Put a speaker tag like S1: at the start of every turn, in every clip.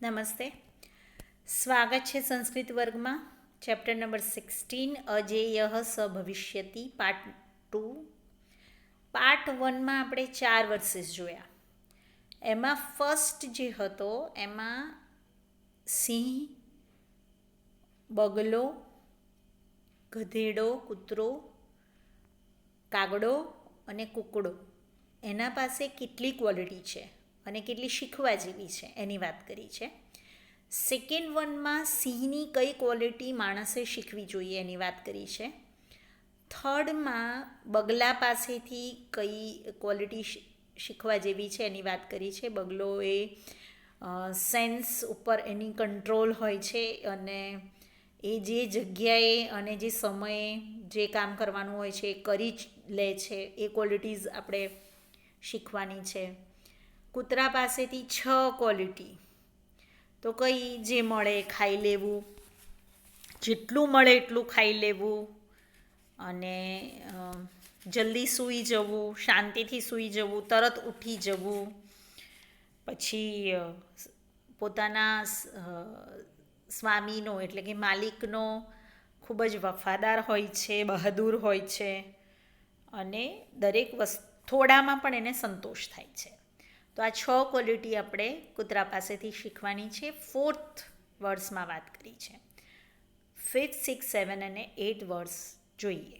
S1: નમસ્તે. સ્વાગત છે સંસ્કૃત વર્ગમાં. ચેપ્ટર નંબર 16 અજેયઃ સ ભવિષ્યતિ પાર્ટ 2. પાર્ટ 1માં આપણે 4 વર્સિસ જોયા. એમાં ફર્સ્ટ જે હતો એમાં સિંહ, બગલો, ગધેડો, કૂતરો, કાગડો અને કૂકડો એના પાસે કેટલી ક્વોલિટી છે અને કેટલી શીખવા જેવી છે એની વાત કરી છે. સેકન્ડ વનમાં સિંહની કઈ ક્વોલિટી માણસે શીખવી જોઈએ એની વાત કરી છે. થર્ડમાં બગલા પાસેથી કઈ ક્વોલિટી શીખવા જેવી છે એની વાત કરી છે. બગલો એ સેન્સ ઉપર એની કંટ્રોલ હોય છે અને એ જે જગ્યાએ અને જે સમયે જે કામ કરવાનું હોય છે એ કરી જ લે છે. એ ક્વોલિટીઝ આપણે શીખવાની છે. કૂતરા પાસેથી 6 ક્વોલિટી, તો કઈ જે મળે ખાઈ લેવું, જેટલું મળે એટલું ખાઈ લેવું, અને જલ્દી સૂઈ જવું, શાંતિથી સૂઈ જવું, તરત ઉઠી જવું, પછી પોતાના સ્વામીનો એટલે કે માલિકનો ખૂબ જ વફાદાર હોય છે, બહાદુર હોય છે અને દરેક થોડામાં પણ એને સંતોષ થાય છે. તો આ 6 ક્વોલિટી આપણે કૂતરા પાસેથી શીખવાની છે. ફોર્થ વર્ડ્સમાં વાત કરી છે. 5th, 6th, 7 અને 8 વર્ડ્સ જોઈએ.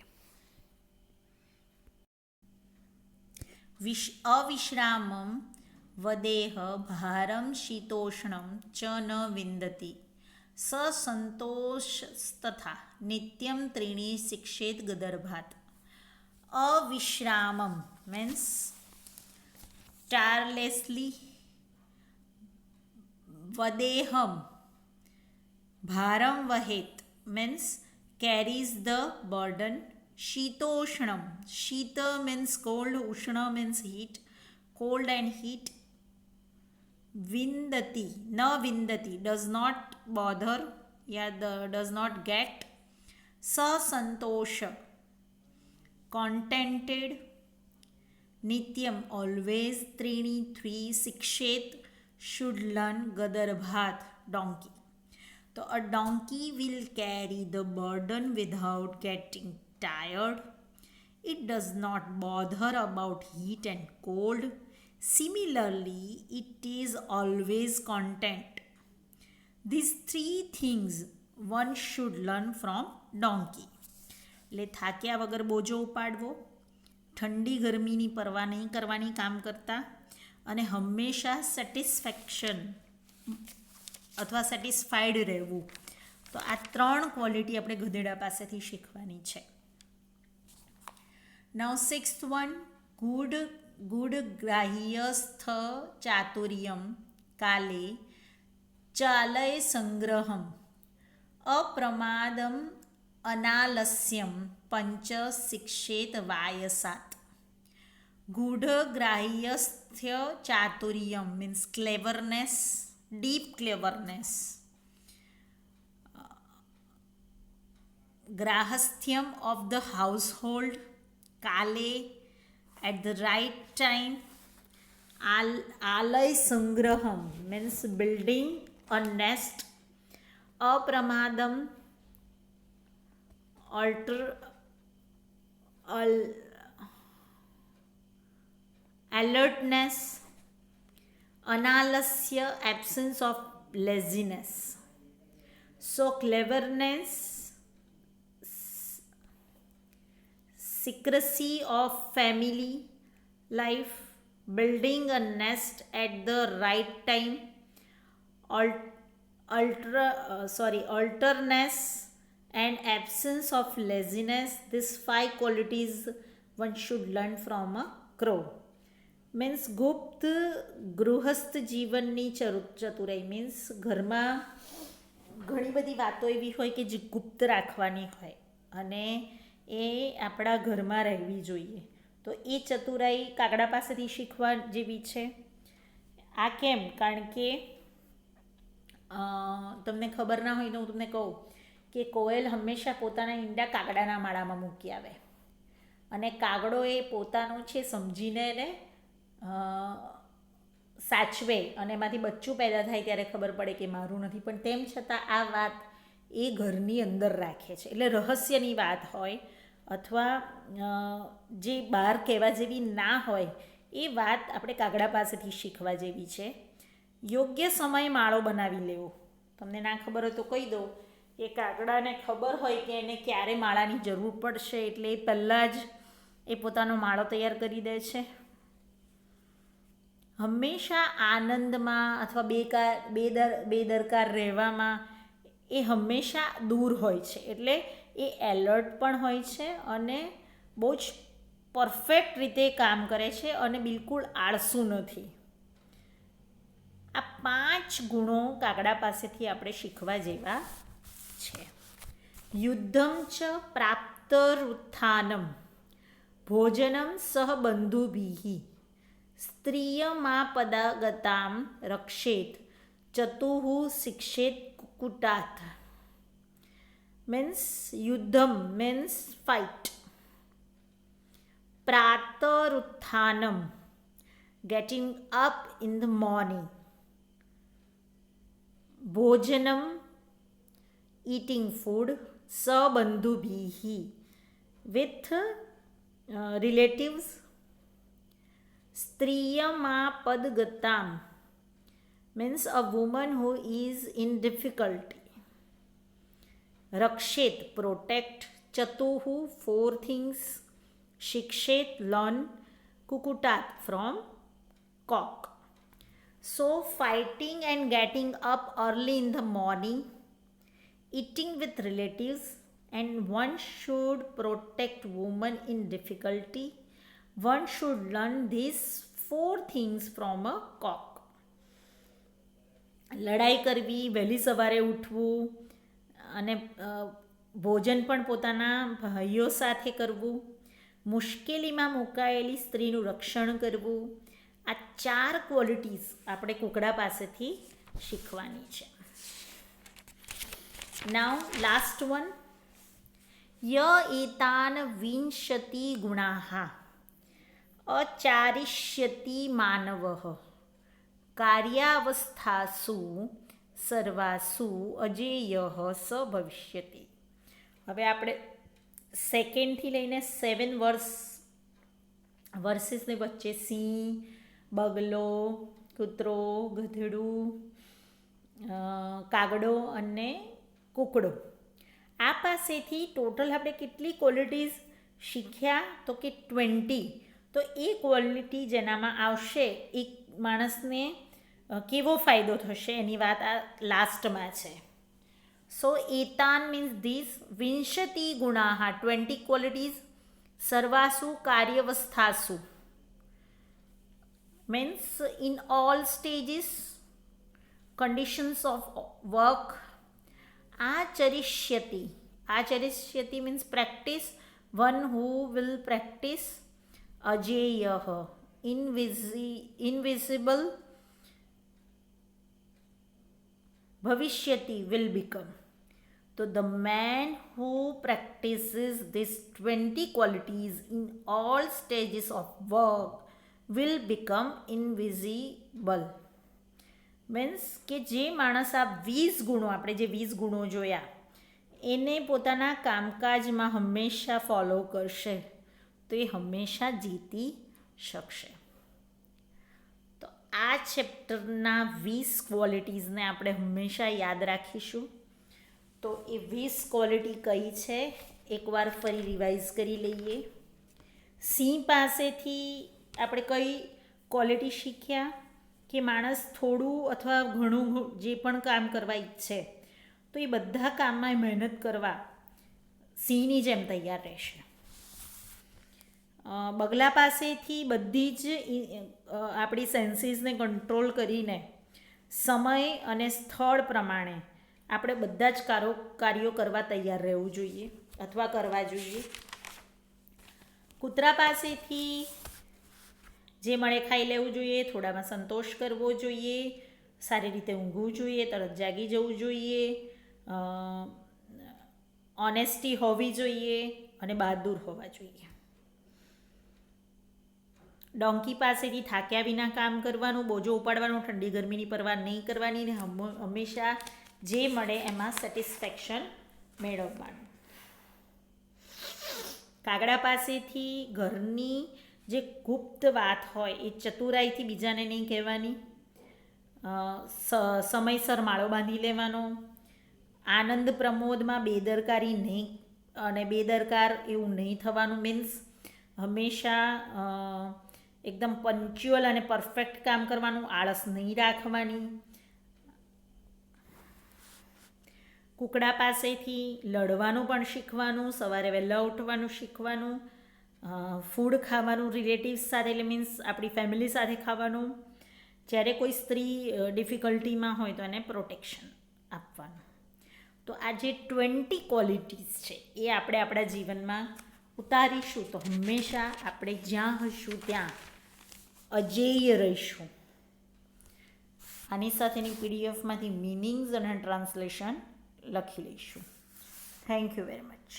S1: અવિશ્રામમ વદેહ ભારમ શીતોષ્ણમ ચ ન વિંદતિ સસંતોષસ્તથા નિત્યમ ત્રીણી શિક્ષેત ગદર્ભાત. અવિશ્રામમ means tirelessly, વદેહમ bharam vahet means carries the burden. Shitoshnam, shita means cold, ushna means heat, cold and heat. Vindati, na vindati, does not bother, does not get. Sasantosha, contented. Nityam, always. Trini, 3. Sikshet, should learn. Gadarbhat, donkey. So a donkey will carry the burden without getting tired. It does not bother about heat and cold. Similarly, it is always content. These 3 things one should learn from donkey. એટલે થાક્યા વગર બોજો ઉપાડવો, ઠંડી ગરમીની પરવા નહીં કરવાની કામ કરતા, અને હંમેશા સેટિસ્ફેક્શન અથવા સેટિસ્ફાઈડ રહેવું. તો આ 3 ક્વોલિટી આપણે ગધેડા પાસેથી શીખવાની છે. નાઉ 6th વન, ગુડ ગ્રાહ્યસ્થ ચાતુર્યમ કાલે ચાલય સંગ્રહમ અપ્રમાદમ અનાલસ્યમ પંચ શિક્ષેત વાયસાત. ગૂઢગ્રાહ્યસ્થ્ય ચાતુર્યમ means ક્લેવરનેસ, deep cleverness. Grahasthyam of the household, kale, at the right time. Alay sangraham means building a nest. Apramadam, alertness. Analasya, absence of laziness. So cleverness, secrecy of family life, building a nest at the right time, alertness and absence of laziness. These 5 qualities one should learn from a crow. Means ગુપ્ત ગૃહસ્થ જીવનની ચતુરાઈ means ઘરમાં ઘણી બધી વાતો એવી હોય કે જે ગુપ્ત રાખવાની હોય અને એ આપણા ઘરમાં રહેવી જોઈએ. તો એ ચતુરાઈ કાગડા પાસેથી શીખવા જેવી છે. આ કેમ? કારણ કે તમને ખબર ના હોય તો હું તમને કહું કે કોયલ હંમેશા પોતાના ઈંડા કાગડાના માળામાં મૂકી આવે અને કાગડો એ પોતાનું છે સમજીને એને સાચવે અને એમાંથી બચ્ચું પેદા થાય ત્યારે ખબર પડે કે મારું નથી, પણ તેમ છતાં આ વાત એ ઘરની અંદર રાખે છે. એટલે રહસ્યની વાત હોય અથવા જે બહાર કહેવા જેવી ના હોય એ વાત આપણે કાગડા પાસેથી શીખવા જેવી છે. યોગ્ય સમયે માળો બનાવી લેવો. તમને ના ખબર હોય તો કહી દો કે કાગડાને ખબર હોય કે એને ક્યારે માળાની જરૂર પડશે, એટલે એ પહેલાં જ એ પોતાનો માળો તૈયાર કરી દે છે. હંમેશા આનંદમાં અથવા બેદરકાર રહેવામાં એ હંમેશા દૂર હોય છે. એટલે એ એલર્ટ પણ હોય છે અને બહુ જ પરફેક્ટ રીતે કામ કરે છે અને બિલકુલ આળસુ નથી. આ 5 ગુણો કાગડા પાસેથી આપણે શીખવા જેવા છે. યુદ્ધમ ચ પ્રાપ્તરુત્થાનમ ભોજનમ સહ બંધુભિઃ સ્ત્રિયમાપદાગતામ રક્ષેત ચતુઃ શિક્ષેત કુકુટાત. મીન્સ યુદ્ધમ મીન્સ ફાઇટ, પ્રાતરુત્થાનમ getting up in the morning, ભોજનમ eating food, sabandhubhihi with relatives, striyamapadgatam means a woman who is in difficulty, rakshet protect, chatuhu 4 things, shikshet learn, kukutat from cock. So fighting and getting up early in the morning, eating with relatives, and one should protect women in difficulty. One should learn these 4 things from a cock. લડાઈ કરવી, વહેલી સવારે ઉઠવું અને ભોજન પણ પોતાના ભાઈઓ સાથે કરવું, મુશ્કેલીમાં મુકાયેલી સ્ત્રીનું રક્ષણ કરવું, આ 4 ક્વોલિટીઝ આપણે કુકડા પાસેથી શીખવાની છે. નાઉ લાસ્ટ વન, ય એતાન વિંશતિ ગુણાઃ અચારિષ્યતિ માનવઃ કાર્યાવસ્થાસુ સર્વાસુ અજેયઃ સ ભવિષ્યતિ. હવે આપણે 2થી લઈને 7 વર્સિસની વચ્ચે સિંહ, બગલો, કૂતરો, ગધેડું, કાગડો અને કૂકડો, આ પાસેથી ટોટલ આપણે કેટલી ક્વોલિટીઝ શીખ્યા તો કે 20. તો એ ક્વોલિટી જેનામાં આવશે એ માણસને કેવો ફાયદો થશે એની વાત આ લાસ્ટમાં છે. સો એતાન મીન્સ ધીસ, વિંશતિ ગુણાઃ 20 ક્વોલિટીઝ, સર્વાસુ કાર્યવસ્થાસુ means in all stages, conditions of work, acharishyati means practice, one who will practice, ajeyah invisible, bhavishyati will become. So the man who practices these 20 qualities in all stages of work will become invisible. Means કે જે માણસ આ 20 ગુણો, આપણે જે 20 ગુણો જોયા એને પોતાના કામકાજમાં હંમેશા ફોલો કરશે તો એ હંમેશા જીતી શકશે. તો આ ચેપ્ટરના 20 ક્વોલિટીઝને આપણે હંમેશા યાદ રાખીશું. તો એ 20 ક્વોલિટી કઈ છે એકવાર ફરી રિવાઇઝ કરી લઈએ. સિંહ પાસેથી આપણે કઈ ક્વોલિટી શીખ્યા કે માણસ થોડું અથવા ઘણું જે પણ કામ કરવા ઈચ્છે તો એ બધા કામમાં મહેનત કરવા સિંહની જેમ તૈયાર રહેશે. બગલા પાસેથી બધી જ આપણી સેન્સીસને કંટ્રોલ કરીને સમય અને સ્થળ પ્રમાણે આપણે બધા જ કાર્યો કરવા તૈયાર રહેવું જોઈએ અથવા કરવા જોઈએ. કૂતરા પાસેથી જે મળે ખાઈ લેવું જોઈએ, થોડામાં સંતોષ કરવો જોઈએ, સારી રીતે ઊંઘવું જોઈએ, તરત જાગી જવું જોઈએ, ઓનેસ્ટી હોવી જોઈએ અને બહાદુર હોવા જોઈએ. ડોંકી પાસેથી થાક્યા વિના કામ કરવાનું, બોજો ઉપાડવાનું, ઠંડી ગરમીની પરવા નહીં કરવાની ને હંમેશા જે મળે એમાં સેટિસ્ફેક્શન મેળવવાનું. કાગડા પાસેથી ઘરની જે ગુપ્ત વાત હોય એ ચતુરાઈથી બીજાને નહીં કહેવાની. સમયસર માળો બાંધી લેવાનો. આનંદ પ્રમોદમાં બેદરકારી નહીં અને બેદરકાર એવું નહીં થવાનું. મીન્સ હંમેશા એકદમ પંચ્યુઅલ અને પરફેક્ટ કામ કરવાનું, આળસ નહીં રાખવાની. કુકડા પાસેથી લડવાનું પણ શીખવાનું, સવારે વહેલા ઉઠવાનું શીખવાનું, ફૂડ ખાવાનું રિલેટિવ્સ સાથે, એટલે મીન્સ આપણી ફેમિલી સાથે ખાવાનું. જ્યારે કોઈ સ્ત્રી ડિફિકલ્ટીમાં હોય તો એને પ્રોટેક્શન આપવાનું. તો આ જે 20 ક્વોલિટીઝ છે એ આપણે આપણા જીવનમાં ઉતારીશું તો હંમેશા આપણે જ્યાં હશું ત્યાં અજેય રહીશું. આની સાથેની પીડીએફમાંથી મિનિંગ્સ અને ટ્રાન્સલેશન લખી લઈશું. Thank you very much.